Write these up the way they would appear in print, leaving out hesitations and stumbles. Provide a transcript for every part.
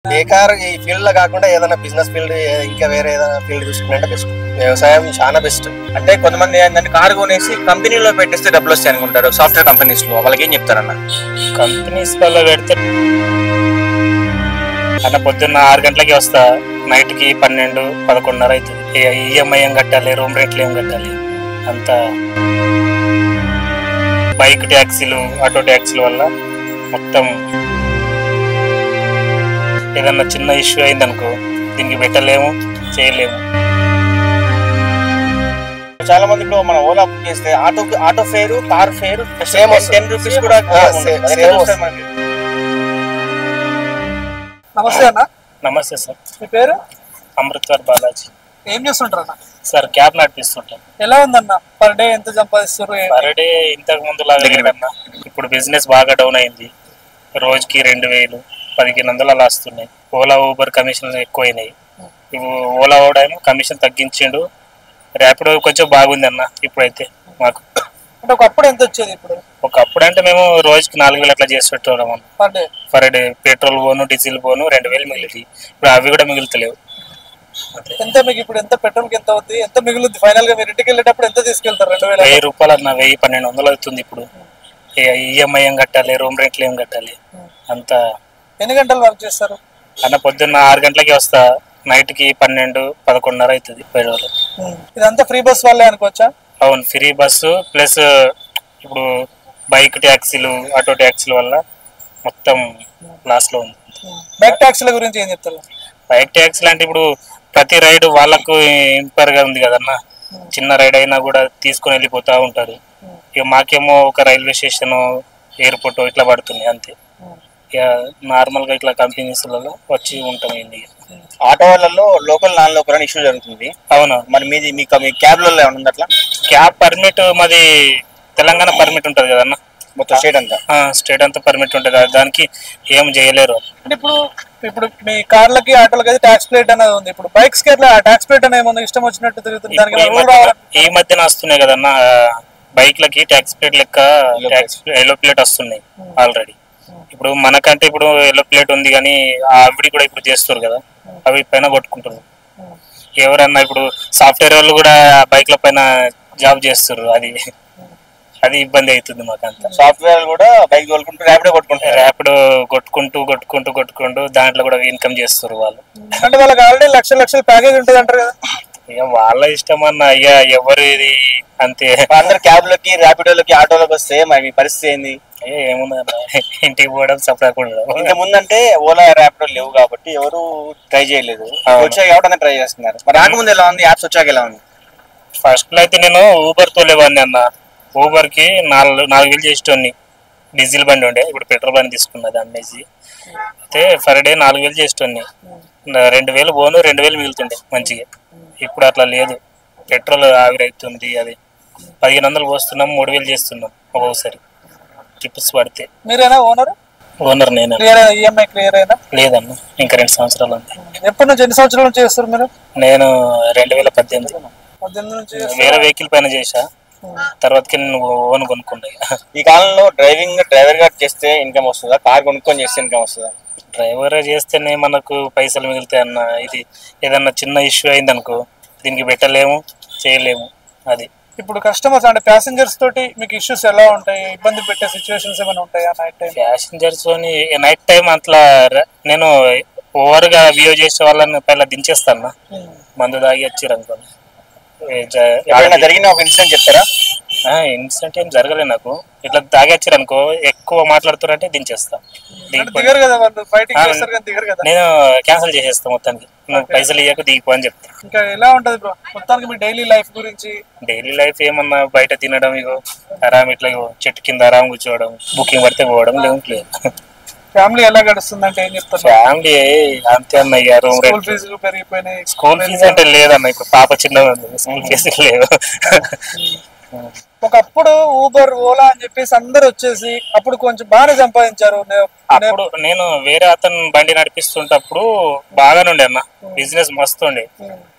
బేకార్ ఈ ఫీల్డ్ లో కాకుండా ఏదైనా బిజినెస్ ఫీల్డ్ ఇంకా వేరే ఏదైనా ఫీల్డ్ చూసుకుంటే బెస్ట్. వ్యవసాయం చాలా బెస్ట్. అంటే కొంతమంది ఏంటంటే కారు కొనేసి కంపెనీలో పెట్టేస్తే డబ్బులు వస్తాయి అనుకుంటారు. సాఫ్ట్వేర్ కంపెనీస్ లో వాళ్ళకి ఏం చెప్తారన్న? కంపెనీస్ వల్ల పెడితే అన్న పొద్దున్న 6 గంటలకి వస్తా, నైట్కి 12, 11:30 అవుతుంది. ఈఎంఐ ఏం కట్టాలి, రూమ్ రెంట్లు ఏం కట్టాలి, అంతా బైక్ ట్యాక్సీలు, ఆటో ట్యాక్సీల వల్ల మొత్తం ఏదన్నా చిన్న ఇష్యూ అయిందనుకో దీనికి పెట్టలేము, చేయలేము. చాలా మంది ఇప్పుడు మన ఓలా బుక్ చేస్తే ఆటో ఫేరు, కార్ ఫేరు సేమ్ 10 రూపీస్ కూడా. నమస్తే అన్న. నమస్తే సార్. మీ పేరు? అమృత్వర్ బాలాజీ. ఏం చేస్తుంటారు అన్న? సార్ క్యాబ్ నడిపిస్తుంటాం. ఎలా ఉందన్న? పర్ డే ఎంత సంపాదిస్తారు? పర్ డే ఇంతకు ముందు లాగా లేదన్న. ఇప్పుడు బిజినెస్ బాగా డౌన్ అయింది. రోజుకి 2000, 1500 అలా వస్తున్నాయి. ఓలా ఊబర్ కమిషన్ ఎక్కువైనాయి. ఇప్పుడు ఓలా ఓడేమో కమిషన్ తగ్గించిండు. ర్యాపిడో కొంచెం బాగుంది అన్న ఇప్పుడైతే మాకు. అంటే ఒకప్పుడు ఎంత వచ్చేది? ఇప్పుడు ఒకప్పుడు అంటే మేము రోజుకి 4000 అట్లా చేసి పెట్టేవాళ్ళం అన్న. పర్ డే పెట్రోల్ పోను, డీజిల్ పోను 2000 మిగిలింది. ఇప్పుడు అవి కూడా మిగులుతలేవు. ఎంత మీకు ఇప్పుడు ఎంత పెట్రోల్కి ఎంత అవుతుంది? ఎంత మిగులుద్ది ఫైనల్ గా? మీరు ఇంటికి వెళ్ళేటప్పుడు ఎంత తీసుకెళ్తారు? 2000. 1000 రూపాయలు అన్న. 1000-1200 అవుతుంది. ఇప్పుడు ఈఎంఐ ఏం కట్టాలి, రూమ్ రెంట్లు ఏం కట్టాలి, అంతా. ఎన్ని గంటలు వర్క్ చేస్తారు అన్న? పొద్దున్న 6 గంటలకి వస్తా, నైట్కి 12, 11:30 అవుతుంది. ఇదంతా ఫ్రీ బస్ వాళ్ళే అనుకోవచ్చా? అవును, ఫ్రీ బస్సు ప్లస్ ఇప్పుడు బైక్ ట్యాక్సీలు, ఆటో ట్యాక్సీల వల్ల మొత్తం లాస్ లో ఉంది. బైక్ ట్యాక్సీల గురించి ఏం చెప్తారు? బైక్ ట్యాక్సీలు అంటే ఇప్పుడు ప్రతి రైడ్ వాళ్ళకు ఇంపైర్ గా ఉంది కదన్న. చిన్న రైడ్ అయినా కూడా తీసుకుని వెళ్ళిపోతా ఉంటారు. ఇక మాకేమో ఒక రైల్వే స్టేషన్, ఎయిర్పోర్ట్ ఇట్లా పడుతుంది అంతే. ఇక నార్మల్ గా ఇట్లా కంపెనీస్లలో వచ్చి ఉంటాం. ఏంటి ఆటో వాళ్ళలో లోకల్, నాన్ లోకల్ అని ఇష్యూ జరుగుతుంది. అవును. మరి మీ క్యాబ్లలో ఏమైనా ఉంది అట్లా? క్యాబ్ పర్మిట్ మాది తెలంగాణ పర్మిట్ ఉంటది కదన్న. మొత్తం స్టేట్ అంతా పర్మిట్ ఉంటది. దానికి ఏం చేయలేరు. అంటే ఇప్పుడు మీ కార్లకి, ఆటోలకి అయితే ట్యాక్స్ ప్లేట్ అనేది ఉంది. ఇప్పుడు బైక్స్ కి అట్లా ట్యాక్స్ ప్లేట్ అనేది ఏమన్నా ఇష్టం వచ్చినట్టు తిరుగుతుంది. ఈ మధ్యన వస్తున్నాయి కదన్న బైక్లకి ట్యాక్స్ ప్లేట్ లెక్క ఎల్లో ప్లేట్ వస్తున్నాయి ఆల్రెడీ. ఇప్పుడు మనకంటే ఇప్పుడు ఎల్లో ప్లేట్ ఉంది కానీ అవి కూడా ఇప్పుడు చేస్తారు కదా, అవి పైన కొట్టుకుంటున్నారు. ఎవరన్నా ఇప్పుడు సాఫ్ట్వేర్ వాళ్ళు కూడా బైక్ల పైన జాబ్ చేస్తారు. అది ఇబ్బంది అవుతుంది మాకంతా. సాఫ్ట్వేర్ కూడా బైక్ కొట్టుకుంటూ ర్యాపిడో కొట్టుకుంటూ దాంట్లో కూడా ఇన్కమ్ చేస్తారు వాళ్ళు. అంటే వాళ్ళకి ఆల్రెడీ లక్షల ప్యాకేజ్ ఉంటుంది అంటారు కదా. ఇక వాళ్ళ ఇష్టం అన్న. అయ్యా ఎవరు ఇది అంతే. అందరు క్యాబ్లకి, ర్యాపిడోలకి, ఆటోలకి వస్తే మరి మీ పరిస్థితి ఏంది? ఏముందన్న, ఇంటికి పోవడం సపరేట్. ఇంత ముందంటే ఓలా, ర్యాపిడో లేవు కాబట్టి ఎవరు ట్రై చేయలేదు. వచ్చాయి కాబట్టి ట్రై చేస్తున్నారు. మరి రాకముందు ఎలా ఉంది? యాప్స్ వచ్చాక ఎలా ఉంది? ఫస్ట్ లో అయితే నేను ఊబర్ తోలేవాడిని అన్న. ఊబర్ కి 4,000 చేసేటోని. డీజిల్ బండి ఉండే, ఇప్పుడు పెట్రోల్ బండి తీసుకున్నది అమ్మేసి. అయితే పర్ డే 4,000 చేసేటోని. 2,000 పోను, 2,000 మిగులుతుండే మంచిగా. ఇప్పుడు అట్లా లేదు. పెట్రోల్ ఆవిరైతుంది. అది 1500 పోస్తున్నాం, 3,000 చేస్తున్నాం ఒక్కొక్కసారి ట్రిప్స్ పడితే. మీరేనా ఓనర్? ఓనర్ నేనే. ఈఎంఐ క్లియర్ అయినా? లేదన్న, ఇంకా 2 సంవత్సరాలు ఉంది. ఎప్పటి నుంచి, ఎన్ని సంవత్సరాల నుంచి చేస్తారు మీరు? నేను 2018 నుంచి వేరే వెహికల్ పైన చేసా. తర్వాతకి నేను ఓన్ కొనుక్కున్నా. ఈ కాలంలో డ్రైవర్ గా చేస్తే ఇన్కమ్ వస్తుందా? కార్ కొనుక్కొని చేస్తే ఇన్కమ్ వస్తుందా? డ్రైవర్ చేస్తేనే మనకు పైసలు మిగులుతాయి అన్న. ఇది ఏదన్నా చిన్న ఇష్యూ అయిందనుకో దీనికి పెట్టలేము, చేయలేము. అది ఇప్పుడు కస్టమర్స్ అంటే ప్యాసింజర్స్ తోటి మీకు ఇష్యూస్ ఎలా ఉంటాయి? ఇబ్బంది పెట్టే సిచ్యువేషన్స్ ఏమైనా ఉంటాయా night time? Passengers night time అట్లా నేను ఓవర్ గా వ్యూ చేసే వాళ్ళని పైన దించేస్తాను. మందు తాగి వచ్చారు అనుకోండి. జరిగిన ఒక ఇన్సిడెంట్ చెప్తారా? ఇన్సిడెంట్ ఏం జరగలేదు నాకు. ఇట్లా తాగొచ్చారు అనుకో, ఎక్కువ మాట్లాడుతారంటే దించేస్తా. నేను క్యాన్సిల్ చేసేస్తా మొత్తానికి. నువ్వు పైసలు ఇయ్యకు, దిగిపో అని చెప్తా. ఇంకా ఎలా ఉంటది బ్రో మొత్తానికి మీ డైలీ లైఫ్ గురించి? డైలీ లైఫ్ ఏమన్నా బయట తినడం, ఇగో ఆరామ్ ఇట్లా చెట్టు కింద ఆరామ్ కూర్చోవడం, బుకింగ్ పడితే పోవడం, లేదు. ఫ్యామిలీ ఎలా గడుస్తుంది అంటే ఏం చెప్తారు? ఫ్యామిలీ అంతే అన్న. స్కూల్ ఫీజులు పెరిగిపోయినాయి. స్కూల్ ఫీజు అంటే లేదన్న, ఇప్పుడు పాప చిన్నగా ఉంది, స్కూల్ ఫీజు లేదు. ఒకప్పుడు ఊబర్, ఓలా అని చెప్పేసి అందరు వచ్చేసి అప్పుడు కొంచెం బాగానే సంపాదించారు. అప్పుడు నేను వేరే అతను బండి నడిపిస్తుంటప్పుడు బాగానే ఉండే అన్న, బిజినెస్ మస్తు ఉండే.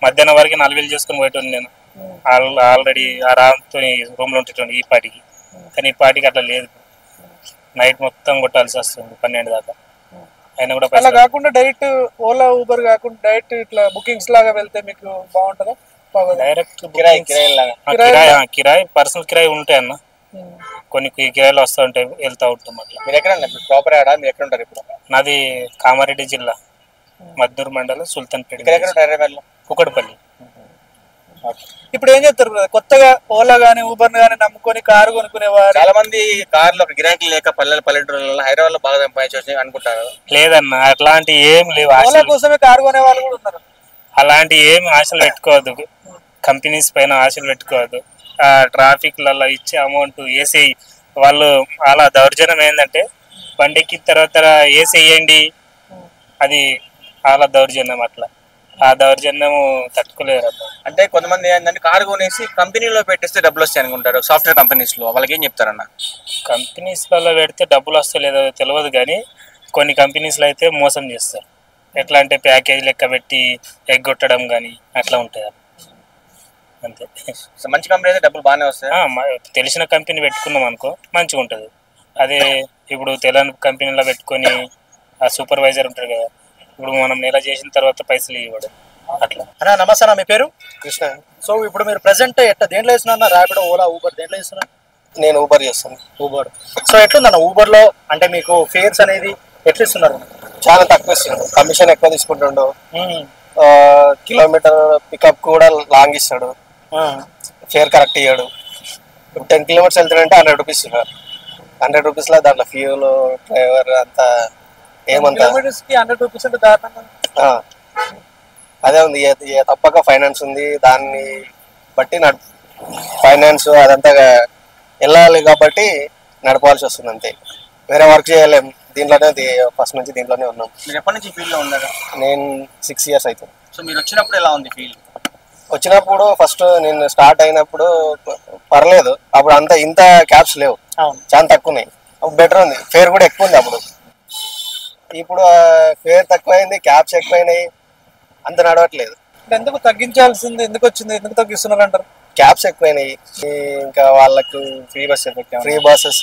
మధ్యాహ్నం వరకు 4,000 చేసుకుని పోయేటోండి నేను. ఆల్రెడీ ఆరాంతో రూమ్ లో ఉంటుండే ఈ పాటికి. కానీ ఈ పాటికి అట్లా లేదు. నైట్ మొత్తం కొట్టాల్సి వస్తుంది 12 దాకా. ఆయన కూడా అలా పైసలు కాకుండా డైరెక్ట్ ఓలా ఊబర్ కాకుండా డైరెక్ట్ ఇట్లా బుకింగ్స్ లాగా వెళ్తే మీకు బాగుంటుందా? బాగోదా? డైరెక్ట్ కిరాయి లాగా. కిరాయి పర్సనల్ కిరాయి ఉంటాయి అన్న. కొన్ని కిరాయిలు వస్తూ ఉంటాయి, వెళ్తా ఉంటాం అట్లా. మీరు ఎక్కడ ఉన్నారు? ప్రాపర్ ఆడా మీరు ఎక్కడ ఉంటారు ఇప్పుడు? నాది కామారెడ్డి జిల్లా మద్దూరు మండలం సుల్తాన్పేట, ఇక్కడ ఎక్కడ ఉంటారు? హైదరాబాద్ లో. కుకట్పల్లి. ఇప్పుడు ఏం చెప్తారు brother? కొత్తగా ఓలా గానీ ఊబర్ గానీ నమ్ముకొని కారు కొనుక్కునేవారు చాలా మంది కార్లో గిరాకీ లేక పల్లెటూరులలో హైదరాబాద్ లో బాగా సంపాదించవచ్చు అనుకుంటారు. లేదన్న, అట్లాంటి ఏం లేవు ఓలా ఆశలు. కోసమే కారు కొనే వాళ్ళు కూడా ఉన్నారు. అలాంటి ఏం ఆశలు పెట్టుకోవద్దు, కంపెనీస్ పైన ఆశలు పెట్టుకోవద్దు. ఆ ట్రాఫిక్లలో ఇచ్చే అమౌంట్ వేసి వాళ్ళు అలా దౌర్జన్యం ఏంటంటే బండి ఎక్కిన తర్వాత వేసేయండి, అది చాలా దౌర్జన్యం. అట్లా ఆ దౌర్జన్యం తట్టుకోలేరు అబ్బా. అంటే కొంతమంది ఏంటంటే కారు కొనేసి కంపెనీలో పెట్టేస్తే డబ్బులు వస్తాయి అనుకుంటారు, సాఫ్ట్వేర్ కంపెనీస్ లో. వాళ్ళకి ఏం చెప్తారన్న? కంపెనీస్లలో పెడితే డబ్బులు వస్తలేదో తెలియదు కానీ కొన్ని కంపెనీస్లో అయితే మోసం చేస్తారు. ఎట్లా అంటే ప్యాకేజ్ లెక్క పెట్టి ఎగ్గొట్టడం కానీ అట్లా ఉంటాయి అంతే. సో మంచి కంపెనీ అయితే డబ్బులు బాగానే వస్తాయి. తెలిసిన కంపెనీ పెట్టుకున్నాం అనుకో మంచిగా ఉంటుంది. అదే ఇప్పుడు తెలియని కంపెనీలో పెట్టుకొని ఆ సూపర్వైజర్ ఉంటారు కదా, ఇప్పుడు మనం నెల చేసిన తర్వాత పైసలు ఇవ్వడు అట్లా. అన్నా నమస్తే అన్న, మీ పేరు? కృష్ణ. సో ఇప్పుడు మీరు ప్రెసెంట్ ఎట్లా దేంట్లో ఇస్తున్నా? ర్యాపిడో, ఓలా, ఊబర్ దేంట్లో ఇస్తున్నా? నేను ఊబర్ చేస్తాను. ఊబర్. సో ఎట్లుందన్న ఊబర్లో అంటే మీకు ఫేర్స్ అనేది ఎట్లా ఇస్తున్నారు? చాలా తక్కువ ఇస్తాడు, కమిషన్ ఎక్కువ తీసుకుంటుండు. కిలోమీటర్ పికప్ కూడా లాంగ్ ఇస్తాడు, ఫేర్ కరెక్ట్ ఇయ్యాడు. 10 కిలోమీటర్స్ వెళ్తాడంటే 100 రూపీస్ ఇవ్వడు. 100 రూపీస్లో దాంట్లో ఫ్యూల్, డ్రైవర్ అంతా ఏమంతా కిలోమీటర్స్కి 100 రూపీస్ అంటే దారుణంగా. అదే ఉంది. తప్పక ఫైనాన్స్ ఉంది, దాన్ని బట్టి ఫైనాన్స్ అదంతా వెళ్ళాలి కాబట్టి నడపాల్సి వస్తుంది అంతే. వేరే వర్క్ చేయలేం, దీంట్లోనే ఫస్ట్ నుంచి దీంట్లోనే ఉన్నాం. మీరు ఎప్పటి నుంచి ఫీల్డ్ లో ఉన్నారు? నేను 6 years అవుతుంది. సో మీరు వచ్చినప్పుడు ఎలా ఉంది ఫీల్డ్? వచ్చినప్పుడు ఫస్ట్ నేను స్టార్ట్ అయినప్పుడు పర్లేదు, అప్పుడు అంత ఇంత క్యాబ్స్ లేవు, చాలా తక్కువ ఉన్నాయి. బెటర్ ఉంది, ఫేర్ కూడా ఎక్కువ ఉంది అప్పుడు. ఇప్పుడు ఫేర్ తక్కువైంది, క్యాబ్స్ ఎక్కువైనాయి, అంత నడవట్లేదు. ఎందుకు తగ్గించాల్సింది, ఎందుకు వచ్చింది, ఎందుకు తగ్గిస్తున్నారు అంటారు? క్యాబ్స్ ఎక్కువైనాయి, ఇంకా వాళ్ళకు free bus effect. Free buses.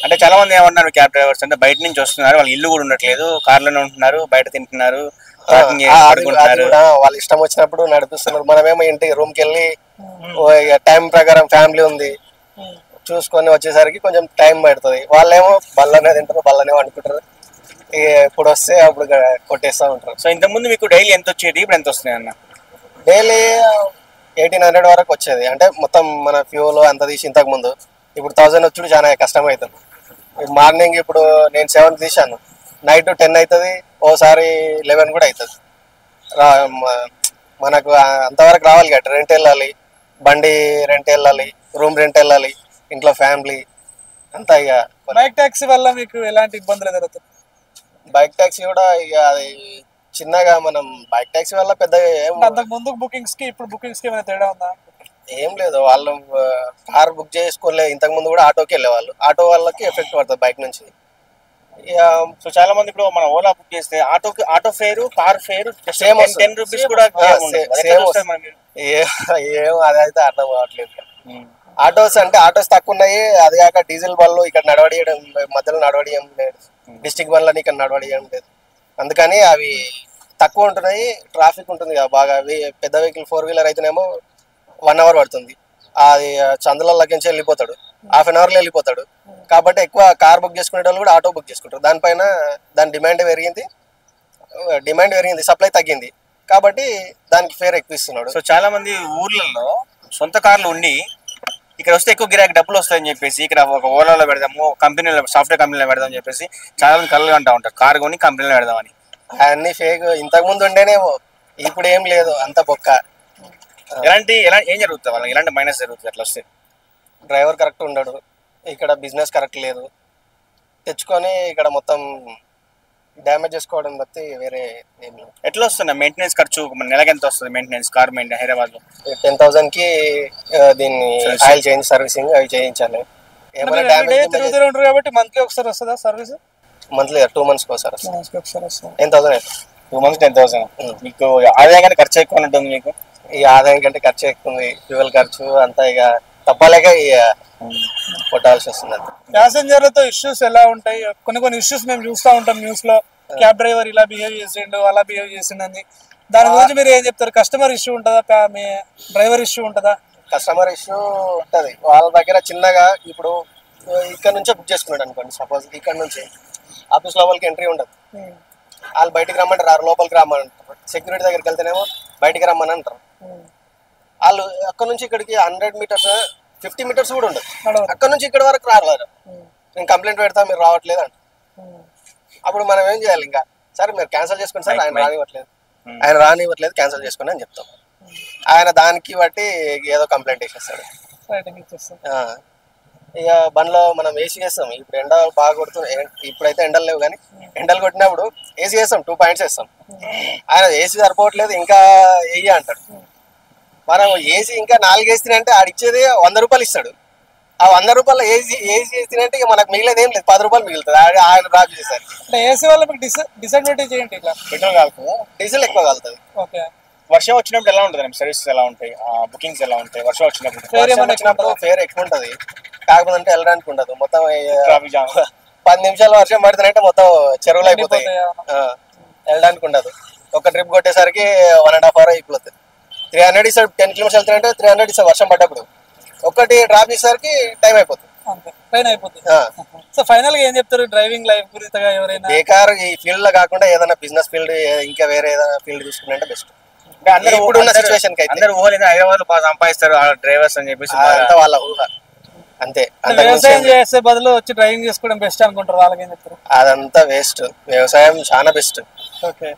అంటే చాలా మంది ఏమన్నారు, క్యాబ్ డ్రైవర్స్ అంటే బయట నుంచి వస్తున్నారు, వాళ్ళ ఇల్లు కూడా ఉండట్లేదు, కార్లోనే ఉంటున్నారు, బయట తింటున్నారు, అది కూడా వాళ్ళ ఇష్టం వచ్చినప్పుడు నడిపిస్తున్నారు. మనమేమో ఇంటికి రూమ్కి వెళ్ళి టైం ప్రకారం ఫ్యామిలీ ఉంది చూసుకొని వచ్చేసరికి కొంచెం టైం పడుతుంది. వాళ్ళేమో బల్లనే తింటారు, బల్లనే వండుకుంటారు, ఇప్పుడు వస్తే అప్పుడు కొట్టేస్తూ ఉంటారు. సో ఇంతకుముందు మీకు డైలీ ఎంత వచ్చేది, ఇప్పుడు ఎంత వస్తున్నాయి అన్న? డైలీ 1800 వరకు వచ్చేది. అంటే మొత్తం మన ఫ్యూల్ అంత తీసి ఇంతకు ముందు. ఇప్పుడు 1000 వచ్చుడు చాలా కష్టం అవుతుంది. మార్నింగ్ ఇప్పుడు నేను 7 తీసాను, నైట్ 10 అవుతుంది, ఓసారి 11 కూడా అవుతుంది. మనకు అంతవరకు రావాలి కదా, రెంట్ వెళ్ళాలి, బండి రెంట్ వెళ్ళాలి, రూమ్ రెంట్ వెళ్ళాలి, ఇంట్లో ఫ్యామిలీ అంతా. ఇక బైక్ ట్యాక్సీ వల్ల మీకు ఎలాంటి ఇబ్బందులు ఎదురవుతాయి? బైక్ ట్యాక్సీ కూడా ఇక అది చిన్నగా, మనం బైక్ ట్యాక్సీ వల్ల పెద్దగా అంతకు ముందు బుకింగ్స్ కి ఇప్పుడు బుకింగ్స్ కి ఏమైనా తేడా ఉందా? ఏం లేదు. వాళ్ళు కార్ బుక్ చేసుకోలే, ఇంతకు ముందు కూడా ఆటోకి వెళ్ళేవాళ్ళు, ఆటో వాళ్ళకి ఎఫెక్ట్ పడుతుంది బైక్ నుంచి. సో చాలా మంది ఇప్పుడు మన ఓలా బుక్ చేస్తే auto fair, car fair same 10 rupees కూడా ఏం అదైతే అర్థం కావట్లేదు. ఆటోస్ అంటే ఆటోస్ తక్కువ ఉన్నాయి, అది కాక డీజిల్ బండ్లు ఇక్కడ నడవడియడం, మధ్యలో నడవడియం లేదు, డిస్టిక్ బండ్లని ఇక్కడ నడవడియడం లేదు, అందుకని అవి తక్కువ ఉంటున్నాయి. ట్రాఫిక్ ఉంటుంది కదా బాగా. పెద్ద వెహికల్ 4 వీలర్ అయితేనేమో 1 hour పడుతుంది, అది చందులలోకి నుంచి వెళ్ళిపోతాడు, ½ an hourలో వెళ్ళిపోతాడు. కాబట్టి ఎక్కువ కార్ బుక్ చేసుకునే వాళ్ళు కూడా ఆటో బుక్ చేసుకుంటారు. దానిపైన దాని డిమాండ్ పెరిగింది, సప్లై తగ్గింది, కాబట్టి దానికి ఫేర్ ఎక్కువ ఇస్తున్నాడు. సో చాలా మంది ఊర్లలో సొంత కార్లు ఉండి ఇక్కడ వస్తే ఎక్కువ గిరాకీ డబ్బులు వస్తాయని చెప్పేసి ఇక్కడ ఒక ఓలాలో పెడదాము, కంపెనీలో సాఫ్ట్వేర్ కంపెనీలో పెడదామని చెప్పేసి చాలా మంది కళ్ళు అంటూ ఉంటారు, కార్ కొని కంపెనీలో పెడదామని. అన్ని ఫేక్. ఇంతకు ముందు ఉండేనేమో, ఇప్పుడు ఏం లేదు, అంత బొక్క. ఏం జరుగుతుంది వాళ్ళకి, ఎలాంటి మైనస్ జరుగుతుంది అట్లా వస్తే? డ్రైవర్ కరెక్ట్ ఉండడు, ఇక్కడ బిజినెస్ కరెక్ట్ లేదు, తెచ్చుకొని ఇక్కడ మొత్తం డ్యామేజ్ చేసుకోవడం బట్టి వేరే ఏం లేదు. ఎట్లా వస్తుంది మెయింటెనెన్స్ ఖర్చు? నెలకి ఎంత వస్తుంది మెయింటెనెన్స్ కార్ మెయింటెనెన్స్ హైదరాబాద్ లో? 10,000కి దీన్ని ఆయిల్ చేంజ్, సర్వీసింగ్ అవి చేయించాలి. ఏమైనా డ్యామేజ్ తిరుగుతూ కాబట్టి మంత్లీ ఒకసారి వస్తుందా సర్వీస్? మంత్లీ 2 months ఒకసారి వస్తుంది. 10,000 2 months 10,000. మీకు ఆదాయం ఖర్చు ఎక్కువ ఉంటుంది మీకు? ఈ ఆదాయం కంటే ఖర్చు ఎక్కువ ఉంది, ఫ్యూయల్ ఖర్చు అంతా, ఇక తప్పలేక ఇక కొట్టాల్సి వస్తుంది. ప్యాసింజర్లతో ఇష్యూస్ ఎలా ఉంటాయి? కొన్ని ఇష్యూస్ మేము చూస్తూ ఉంటాం న్యూస్ లో. క్యాబ్ డ్రైవర్ ఇలా బిహేవ్ చేసిండు అలా బిహేవ్ చేసిండని, దాని గురించి మీరు ఏం చెప్తారు? కస్టమర్ ఇష్యూ ఉంటుందా, మీ డ్రైవర్ ఇష్యూ ఉంటుందా? కస్టమర్ ఇష్యూ ఉంటుంది వాళ్ళ దగ్గర చిన్నగా. ఇప్పుడు ఇక్కడ నుంచే బుక్ చేసుకున్నాడు అనుకోండి, సపోజ్ ఇక్కడ నుంచి ఆఫీస్ లోపలికి ఎంట్రీ ఉండదు. వాళ్ళు బయటికి రమ్మంటే రారు, లోపలికి రమ్మని అంటారు. సెక్యూరిటీ దగ్గరికి వెళ్తేనేమో బయటికి రమ్మని అంటారు. వాళ్ళు అక్కడ నుంచి ఇక్కడికి 100 మీటర్స్ 50 మీటర్స్ కూడా ఉండదు. అక్కడ నుంచి ఇక్కడ వరకు రారు. నేను కంప్లైంట్ పెడతా, మీరు రావట్లేదు అంట. అప్పుడు మనం ఏం చేయాలి? ఇంకా సరే మీరు క్యాన్సిల్ చేసుకోండి సార్, ఆయన రానివ్వట్లేదు క్యాన్సిల్ చేసుకోండి అని చెప్తాం. ఆయన దానికి బట్టి ఏదో కంప్లైంట్ వేసేస్తాడు. ఇక బండ్లో మనం ఏసీ వేస్తాం. ఇప్పుడు ఎండ బాగా కొడుతుంది, ఇప్పుడైతే ఎండలు లేవు, కానీ ఎండలు కొట్టినప్పుడు ఏసీ వేస్తాం, 2 పాయింట్స్ వేస్తాం. ఆయన ఏసీ సరిపోవట్లేదు ఇంకా వెయ్యి అంటాడు. మనం ఏసీ ఇంకా 4 వేస్తే ఆడిచ్చేది 100 రూపాయలు ఇస్తాడు. ఆ 100 రూపాయలు ఏసీ వేస్తేనంటే ఇక మనకు మిగిలేదు ఏం లేదు, 10 రూపాయలు మిగులుతుంది. ఆయన డ్రాప్ చేశారు. ఏసీ వల్ల మీకు డిసడ్వాంటేజ్ ఏంటి? ఇట్లా పెట్రోల్ కాలుతుంది, డీజిల్ ఎక్కువ కలుగుతుంది. ఓకే. వర్షం వచ్చినప్పుడు ఎలా ఉంటుంది? సర్వీసెస్ ఎలా ఉంటాయి, బుకింగ్స్ ఎలా ఉంటాయి వర్షం వచ్చినప్పుడు? ఫేర్ ఎక్కువ ఉంటుంది, కాకపోతే వెళ్ళడానికి ఉండదు. మొత్తం ట్రాఫిక్ జామ్. 10 నిమిషాలు వర్షం పడుతుందంటే మొత్తం చెరువులు అయిపోతాయి, వెళ్ళడానికి ఉండదు. ఒక ట్రిప్ కొట్టేసరికి 1.5 hour అయిపోతుంది. 300 ఇస్తాడు, 10 కిలోమీటర్స్ వెళ్తానంటే 300 ఇస్తాడు వర్షం పడ్డప్పుడు. ఒక్కటి డ్రాప్ చేసేసరికి టైం అయిపోతుంది, ట్రైన్ అయిపోతుంది. సో ఫైనల్ గా ఏం చెప్తారు డ్రైవింగ్ లైఫ్ గురించి? ఎవరైనా బేకార్ ఈ ఫీల్డ్ లో కాకుండా ఏదైనా బిజినెస్ ఫీల్డ్, ఇంకా వేరే ఏదైనా ఫీల్డ్ చూసుకుంటే బెస్ట్. అందరూ ఇప్పుడున్న సిచువేషన్ కి అందరూ ఊహలు హైదరాబాద్ బాగా సంపాదిస్తారు డ్రైవర్స్ అని చెప్పేసి అంతా వాళ్ళ ఊహ అంతే. వ్యవసాయం చేసే బదులు వచ్చి డ్రైవింగ్ చేసుకోవడం బెస్ట్ అనుకుంటారు, వాళ్ళకి ఏం చెప్తారు? అదంతా వేస్ట్. వ్యవసాయం చాలా బెస్ట్. ఓకే.